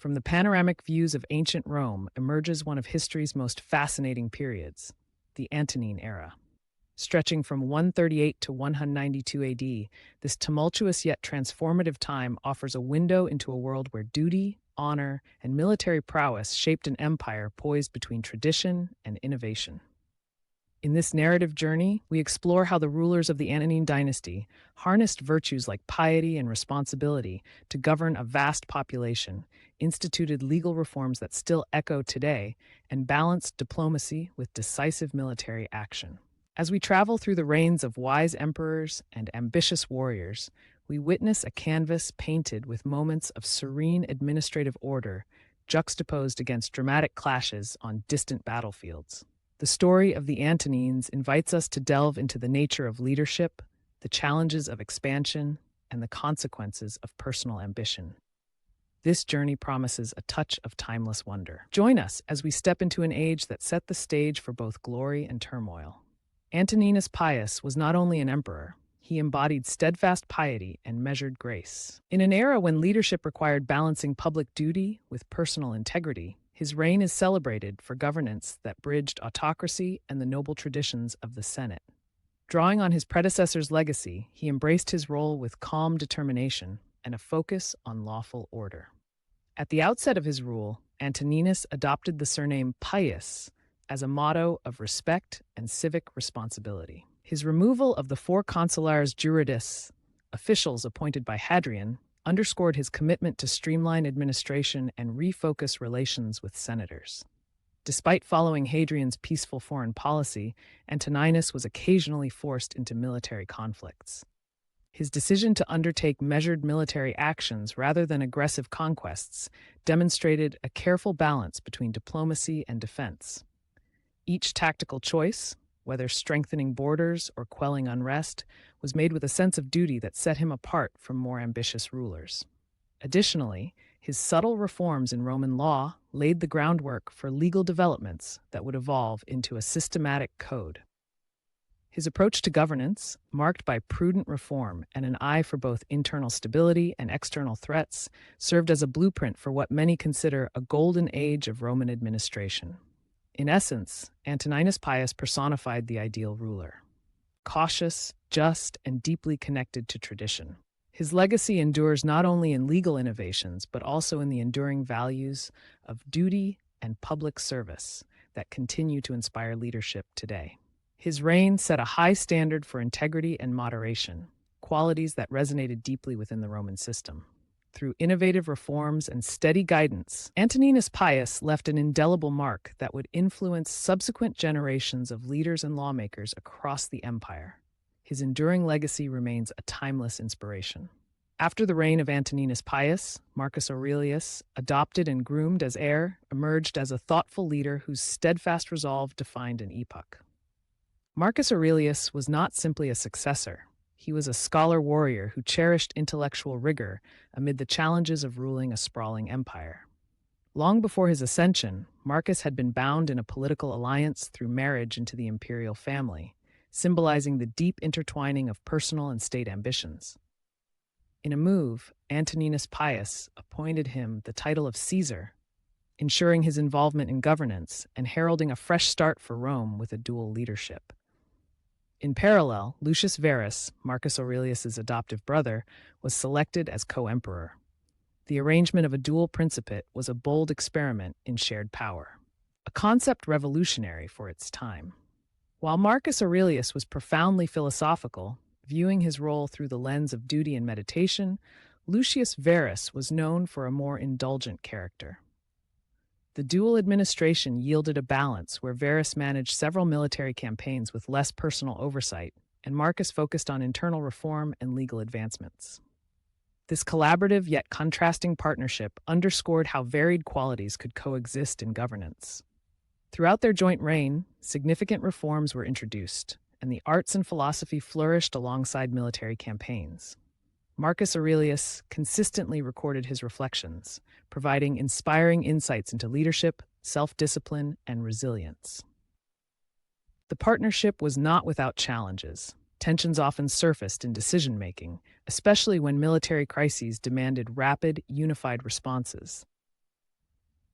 From the panoramic views of ancient Rome emerges one of history's most fascinating periods, the Antonine era. Stretching from 138 to 192 AD, this tumultuous yet transformative time offers a window into a world where duty, honor, and military prowess shaped an empire poised between tradition and innovation. In this narrative journey, we explore how the rulers of the Antonine dynasty harnessed virtues like piety and responsibility to govern a vast population, instituted legal reforms that still echo today, and balanced diplomacy with decisive military action. As we travel through the reigns of wise emperors and ambitious warriors, we witness a canvas painted with moments of serene administrative order juxtaposed against dramatic clashes on distant battlefields. The story of the Antonines invites us to delve into the nature of leadership, the challenges of expansion, and the consequences of personal ambition. This journey promises a touch of timeless wonder. Join us as we step into an age that set the stage for both glory and turmoil. Antoninus Pius was not only an emperor, he embodied steadfast piety and measured grace. In an era when leadership required balancing public duty with personal integrity, his reign is celebrated for governance that bridged autocracy and the noble traditions of the Senate. Drawing on his predecessor's legacy, he embraced his role with calm determination and a focus on lawful order. At the outset of his rule, Antoninus adopted the surname Pius as a motto of respect and civic responsibility. His removal of the four consulares juridici, officials appointed by Hadrian, underscored his commitment to streamline administration and refocus relations with senators. Despite following Hadrian's peaceful foreign policy, Antoninus was occasionally forced into military conflicts. His decision to undertake measured military actions rather than aggressive conquests demonstrated a careful balance between diplomacy and defense. Each tactical choice, whether strengthening borders or quelling unrest, was made with a sense of duty that set him apart from more ambitious rulers. Additionally, his subtle reforms in Roman law laid the groundwork for legal developments that would evolve into a systematic code. His approach to governance, marked by prudent reform and an eye for both internal stability and external threats, served as a blueprint for what many consider a golden age of Roman administration. In essence, Antoninus Pius personified the ideal ruler. Cautious, just, and deeply connected to tradition. His legacy endures not only in legal innovations, but also in the enduring values of duty and public service that continue to inspire leadership today. His reign set a high standard for integrity and moderation, qualities that resonated deeply within the Roman system. Through innovative reforms and steady guidance, Antoninus Pius left an indelible mark that would influence subsequent generations of leaders and lawmakers across the empire. His enduring legacy remains a timeless inspiration. After the reign of Antoninus Pius, Marcus Aurelius, adopted and groomed as heir, emerged as a thoughtful leader whose steadfast resolve defined an epoch. Marcus Aurelius was not simply a successor. He was a scholar warrior who cherished intellectual rigor amid the challenges of ruling a sprawling empire. Long before his ascension, Marcus had been bound in a political alliance through marriage into the imperial family, symbolizing the deep intertwining of personal and state ambitions. In a move, Antoninus Pius appointed him the title of Caesar, ensuring his involvement in governance and heralding a fresh start for Rome with a dual leadership. In parallel, Lucius Verus, Marcus Aurelius's adoptive brother, was selected as co-emperor. The arrangement of a dual principate was a bold experiment in shared power, a concept revolutionary for its time. While Marcus Aurelius was profoundly philosophical, viewing his role through the lens of duty and meditation, Lucius Verus was known for a more indulgent character. The dual administration yielded a balance where Verus managed several military campaigns with less personal oversight, and Marcus focused on internal reform and legal advancements. This collaborative yet contrasting partnership underscored how varied qualities could coexist in governance. Throughout their joint reign, significant reforms were introduced, and the arts and philosophy flourished alongside military campaigns. Marcus Aurelius consistently recorded his reflections, providing inspiring insights into leadership, self-discipline, and resilience. The partnership was not without challenges. Tensions often surfaced in decision-making, especially when military crises demanded rapid, unified responses.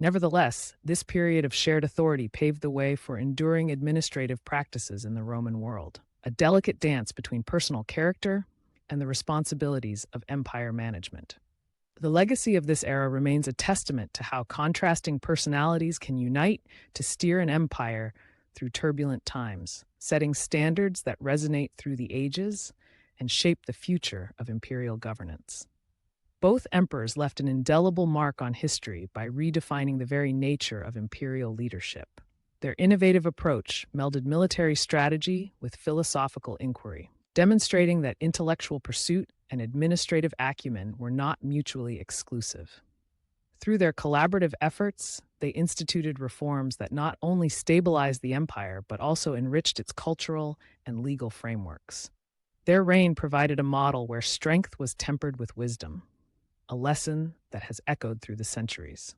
Nevertheless, this period of shared authority paved the way for enduring administrative practices in the Roman world, a delicate dance between personal character and the responsibilities of empire management. The legacy of this era remains a testament to how contrasting personalities can unite to steer an empire through turbulent times, setting standards that resonate through the ages and shape the future of imperial governance. Both emperors left an indelible mark on history by redefining the very nature of imperial leadership. Their innovative approach melded military strategy with philosophical inquiry, demonstrating that intellectual pursuit and administrative acumen were not mutually exclusive. Through their collaborative efforts, they instituted reforms that not only stabilized the empire but also enriched its cultural and legal frameworks. Their reign provided a model where strength was tempered with wisdom, a lesson that has echoed through the centuries.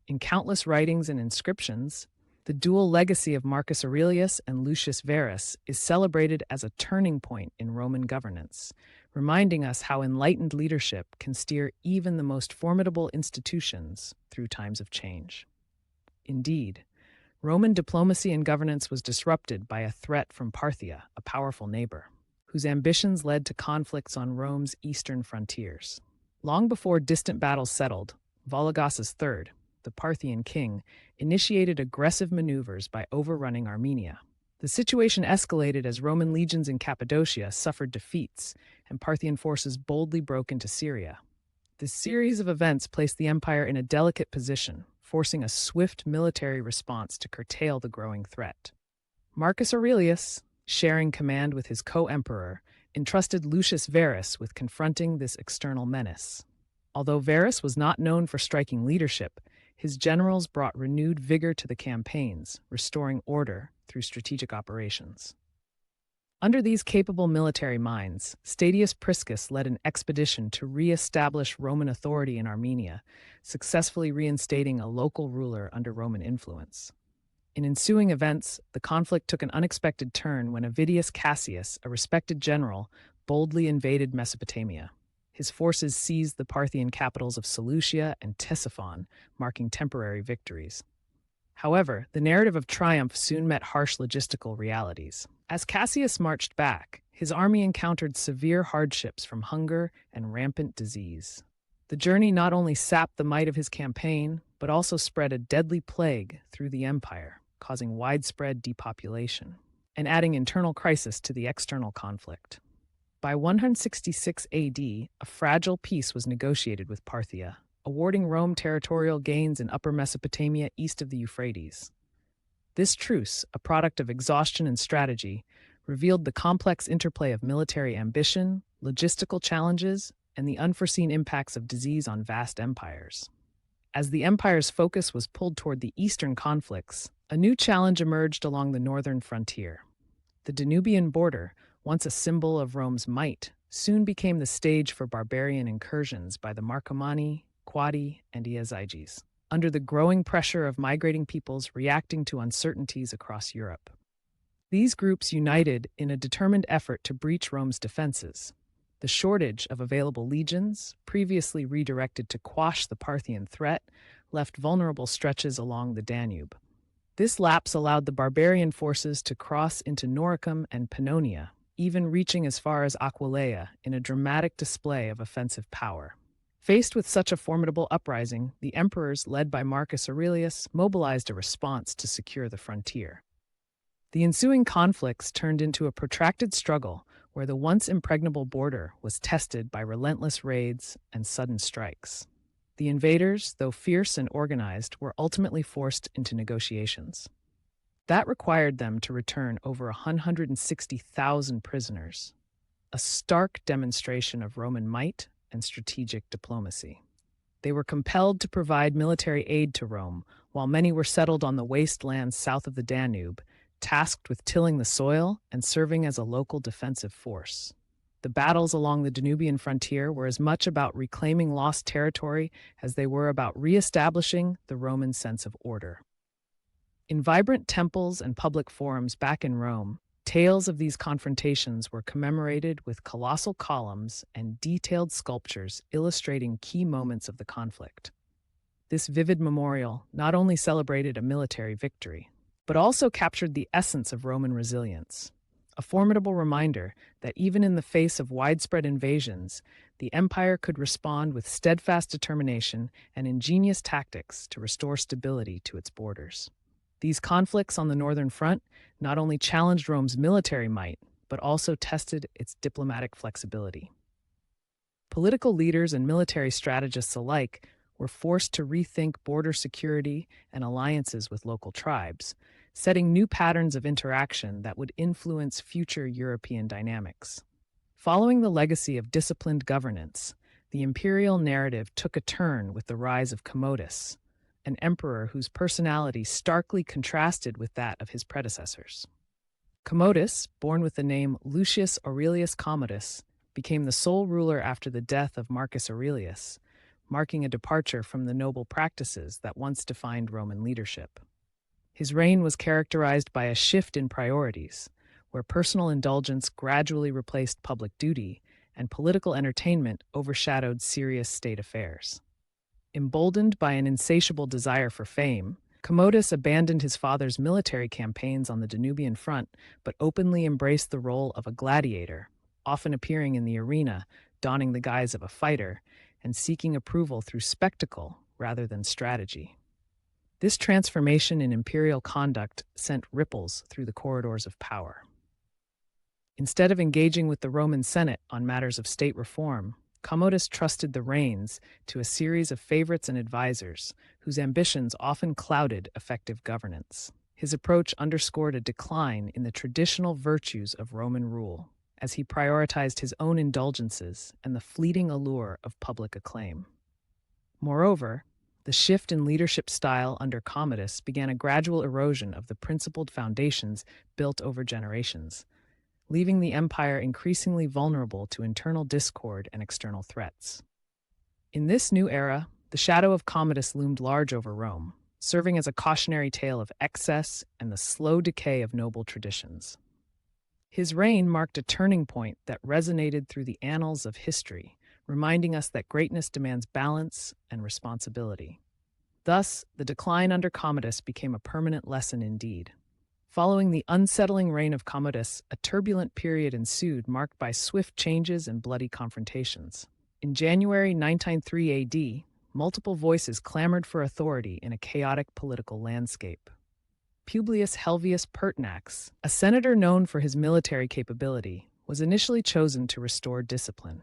In countless writings and inscriptions, the dual legacy of Marcus Aurelius and Lucius Verus is celebrated as a turning point in Roman governance, reminding us how enlightened leadership can steer even the most formidable institutions through times of change. Indeed, Roman diplomacy and governance was disrupted by a threat from Parthia, a powerful neighbor, whose ambitions led to conflicts on Rome's eastern frontiers. Long before distant battles settled, Vologases III, the Parthian king, initiated aggressive maneuvers by overrunning Armenia. The situation escalated as Roman legions in Cappadocia suffered defeats, and Parthian forces boldly broke into Syria. This series of events placed the empire in a delicate position, forcing a swift military response to curtail the growing threat. Marcus Aurelius, sharing command with his co-emperor, entrusted Lucius Verus with confronting this external menace. Although Verus was not known for striking leadership, his generals brought renewed vigor to the campaigns, restoring order through strategic operations. Under these capable military minds, Statius Priscus led an expedition to re-establish Roman authority in Armenia, successfully reinstating a local ruler under Roman influence. In ensuing events, the conflict took an unexpected turn when Avidius Cassius, a respected general, boldly invaded Mesopotamia. His forces seized the Parthian capitals of Seleucia and Ctesiphon, marking temporary victories. However, the narrative of triumph soon met harsh logistical realities. As Cassius marched back, his army encountered severe hardships from hunger and rampant disease. The journey not only sapped the might of his campaign, but also spread a deadly plague through the empire, causing widespread depopulation and adding internal crisis to the external conflict. By 166 AD, a fragile peace was negotiated with Parthia, awarding Rome territorial gains in Upper Mesopotamia east of the Euphrates. This truce, a product of exhaustion and strategy, revealed the complex interplay of military ambition, logistical challenges, and the unforeseen impacts of disease on vast empires. As the empire's focus was pulled toward the eastern conflicts, a new challenge emerged along the northern frontier. The Danubian border, once a symbol of Rome's might, soon became the stage for barbarian incursions by the Marcomanni, Quadi, and Iazyges, under the growing pressure of migrating peoples reacting to uncertainties across Europe. These groups united in a determined effort to breach Rome's defenses. The shortage of available legions, previously redirected to quash the Parthian threat, left vulnerable stretches along the Danube. This lapse allowed the barbarian forces to cross into Noricum and Pannonia, even reaching as far as Aquileia in a dramatic display of offensive power. Faced with such a formidable uprising, the emperors, led by Marcus Aurelius, mobilized a response to secure the frontier. The ensuing conflicts turned into a protracted struggle where the once impregnable border was tested by relentless raids and sudden strikes. The invaders, though fierce and organized, were ultimately forced into negotiations. That required them to return over 160,000 prisoners, a stark demonstration of Roman might and strategic diplomacy. They were compelled to provide military aid to Rome, while many were settled on the wastelands south of the Danube, tasked with tilling the soil and serving as a local defensive force. The battles along the Danubian frontier were as much about reclaiming lost territory as they were about re-establishing the Roman sense of order. In vibrant temples and public forums back in Rome, tales of these confrontations were commemorated with colossal columns and detailed sculptures illustrating key moments of the conflict. This vivid memorial not only celebrated a military victory, but also captured the essence of Roman resilience, a formidable reminder that even in the face of widespread invasions, the empire could respond with steadfast determination and ingenious tactics to restore stability to its borders. These conflicts on the northern front not only challenged Rome's military might, but also tested its diplomatic flexibility. Political leaders and military strategists alike were forced to rethink border security and alliances with local tribes, setting new patterns of interaction that would influence future European dynamics. Following the legacy of disciplined governance, the imperial narrative took a turn with the rise of Commodus, an emperor whose personality starkly contrasted with that of his predecessors. Commodus, born with the name Lucius Aurelius Commodus, became the sole ruler after the death of Marcus Aurelius, marking a departure from the noble practices that once defined Roman leadership. His reign was characterized by a shift in priorities, where personal indulgence gradually replaced public duty and political entertainment overshadowed serious state affairs. Emboldened by an insatiable desire for fame, Commodus abandoned his father's military campaigns on the Danubian front, but openly embraced the role of a gladiator, often appearing in the arena, donning the guise of a fighter, and seeking approval through spectacle rather than strategy. This transformation in imperial conduct sent ripples through the corridors of power. Instead of engaging with the Roman Senate on matters of state reform, Commodus trusted the reins to a series of favorites and advisors, whose ambitions often clouded effective governance. His approach underscored a decline in the traditional virtues of Roman rule, as he prioritized his own indulgences and the fleeting allure of public acclaim. Moreover, the shift in leadership style under Commodus began a gradual erosion of the principled foundations built over generations, leaving the empire increasingly vulnerable to internal discord and external threats. In this new era, the shadow of Commodus loomed large over Rome, serving as a cautionary tale of excess and the slow decay of noble traditions. His reign marked a turning point that resonated through the annals of history, reminding us that greatness demands balance and responsibility. Thus, the decline under Commodus became a permanent lesson indeed. Following the unsettling reign of Commodus, a turbulent period ensued marked by swift changes and bloody confrontations. In January 993 AD, multiple voices clamored for authority in a chaotic political landscape. Publius Helvius Pertinax, a senator known for his military capability, was initially chosen to restore discipline.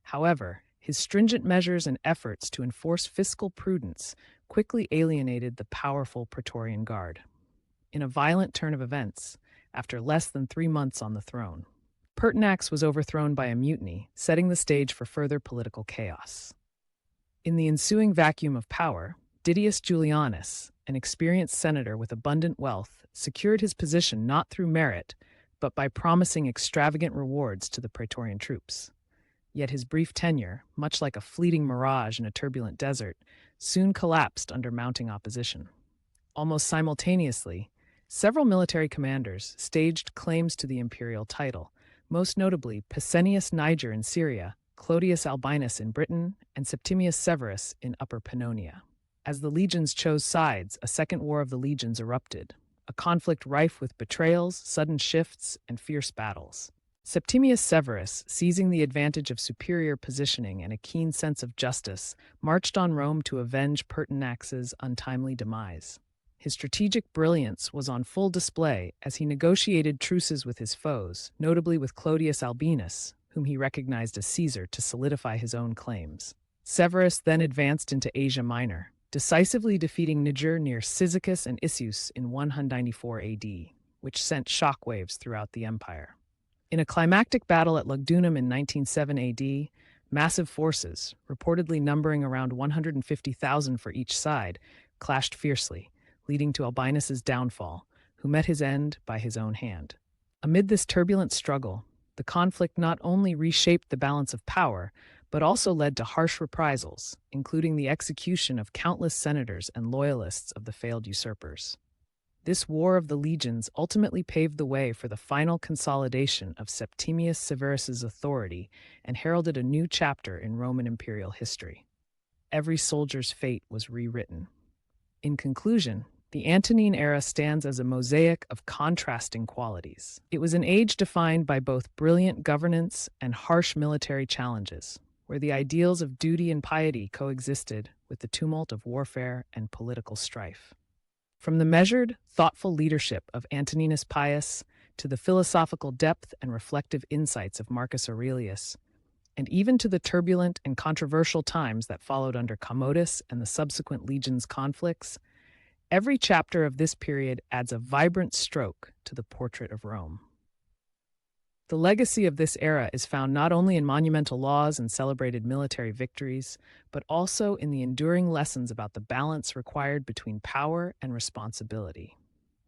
However, his stringent measures and efforts to enforce fiscal prudence quickly alienated the powerful Praetorian Guard. In a violent turn of events, after less than 3 months on the throne, Pertinax was overthrown by a mutiny, setting the stage for further political chaos. In the ensuing vacuum of power, Didius Julianus, an experienced senator with abundant wealth, secured his position not through merit, but by promising extravagant rewards to the Praetorian troops. Yet his brief tenure, much like a fleeting mirage in a turbulent desert, soon collapsed under mounting opposition. Almost simultaneously, several military commanders staged claims to the imperial title, most notably Pescennius Niger in Syria, Clodius Albinus in Britain, and Septimius Severus in Upper Pannonia. As the legions chose sides, a second war of the legions erupted, a conflict rife with betrayals, sudden shifts, and fierce battles. Septimius Severus, seizing the advantage of superior positioning and a keen sense of justice, marched on Rome to avenge Pertinax's untimely demise. His strategic brilliance was on full display as he negotiated truces with his foes, notably with Clodius Albinus, whom he recognized as Caesar to solidify his own claims. Severus then advanced into Asia Minor, decisively defeating Niger near Cyzicus and Issus in 194 AD, which sent shockwaves throughout the empire. In a climactic battle at Lugdunum in 197 AD, massive forces, reportedly numbering around 150,000 for each side, clashed fiercely, leading to Albinus's downfall, who met his end by his own hand. Amid this turbulent struggle, the conflict not only reshaped the balance of power, but also led to harsh reprisals, including the execution of countless senators and loyalists of the failed usurpers. This War of the Legions ultimately paved the way for the final consolidation of Septimius Severus's authority and heralded a new chapter in Roman imperial history. every soldier's fate was rewritten. In conclusion, the Antonine era stands as a mosaic of contrasting qualities. It was an age defined by both brilliant governance and harsh military challenges, where the ideals of duty and piety coexisted with the tumult of warfare and political strife. From the measured, thoughtful leadership of Antoninus Pius to the philosophical depth and reflective insights of Marcus Aurelius, and even to the turbulent and controversial times that followed under Commodus and the subsequent legions' conflicts, every chapter of this period adds a vibrant stroke to the portrait of Rome. The legacy of this era is found not only in monumental laws and celebrated military victories, but also in the enduring lessons about the balance required between power and responsibility.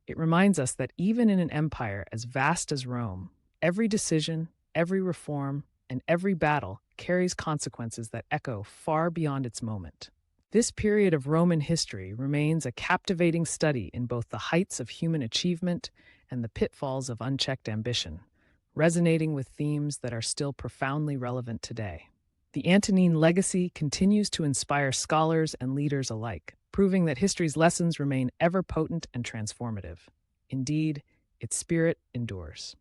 It reminds us that even in an empire as vast as Rome, every decision, every reform, and every battle carries consequences that echo far beyond its moment. This period of Roman history remains a captivating study in both the heights of human achievement and the pitfalls of unchecked ambition, resonating with themes that are still profoundly relevant today. The Antonine legacy continues to inspire scholars and leaders alike, proving that history's lessons remain ever potent and transformative. Indeed, its spirit endures.